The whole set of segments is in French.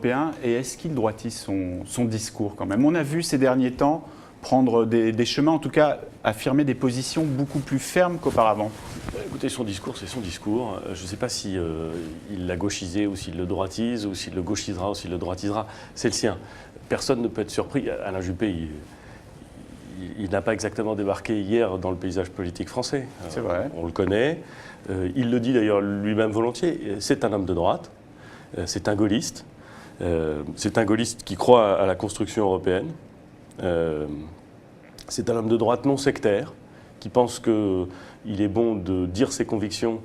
européen et est-ce qu'il droitise son discours quand même? On a vu ces derniers temps prendre des chemins, en tout cas affirmer des positions beaucoup plus fermes qu'auparavant. Écoutez, son discours, c'est son discours. Je ne sais pas si il l'a gauchisé ou s'il le droitise, ou s'il le gauchisera ou s'il le droitisera. C'est le sien. Personne ne peut être surpris. Alain Juppé, il n'a pas exactement débarqué hier dans le paysage politique français. C'est vrai. On le connaît. Il le dit d'ailleurs lui-même volontiers. C'est un homme de droite. C'est un gaulliste. C'est un gaulliste qui croit à la construction européenne. C'est un homme de droite non sectaire, qui pense qu'il est bon de dire ses convictions,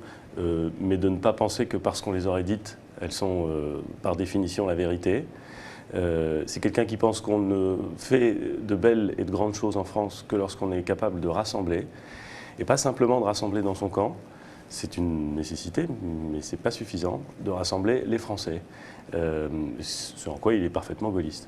mais de ne pas penser que parce qu'on les aurait dites, elles sont par définition la vérité. C'est quelqu'un qui pense qu'on ne fait de belles et de grandes choses en France que lorsqu'on est capable de rassembler, et pas simplement de rassembler dans son camp. C'est une nécessité, mais ce n'est pas suffisant de rassembler les Français. Ce en quoi il est parfaitement gaulliste.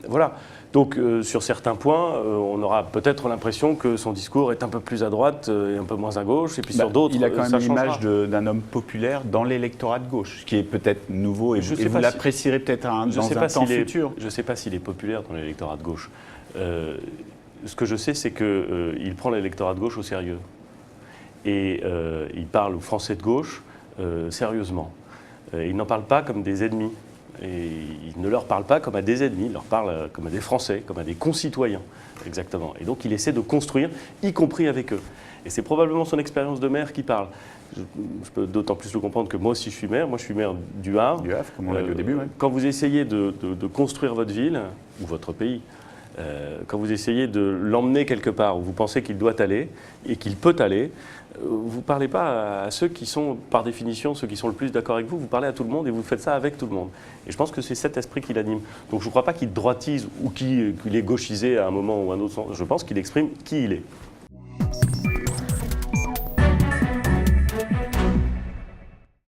Voilà. Donc, sur certains points, on aura peut-être l'impression que son discours est un peu plus à droite et un peu moins à gauche. Et puis sur d'autres, il a quand même l'image d'un homme populaire dans l'électorat de gauche, ce qui est peut-être nouveau et vous l'apprécierez peut-être dans un temps futur. Je ne sais pas s'il est populaire dans l'électorat de gauche. Ce que je sais, c'est qu'il prend l'électorat de gauche au sérieux. Et il parle aux Français de gauche sérieusement. Il n'en parle pas comme des ennemis. Et il ne leur parle pas comme à des ennemis, il leur parle comme à des Français, comme à des concitoyens, exactement. Et donc il essaie de construire, y compris avec eux. Et c'est probablement son expérience de maire qui parle. Je peux d'autant plus le comprendre que moi aussi je suis maire. Moi je suis maire du Havre. Du Havre, comme on l'a dit au début, oui. Quand vous essayez de construire votre ville, ou votre pays, quand vous essayez de l'emmener quelque part où vous pensez qu'il doit aller et qu'il peut aller, vous ne parlez pas à ceux qui sont, par définition, ceux qui sont le plus d'accord avec vous, vous parlez à tout le monde et vous faites ça avec tout le monde. Et je pense que c'est cet esprit qui l'anime. Donc je ne crois pas qu'il droitise ou qu'il est gauchisé à un moment ou à un autre sens. Je pense qu'il exprime qui il est.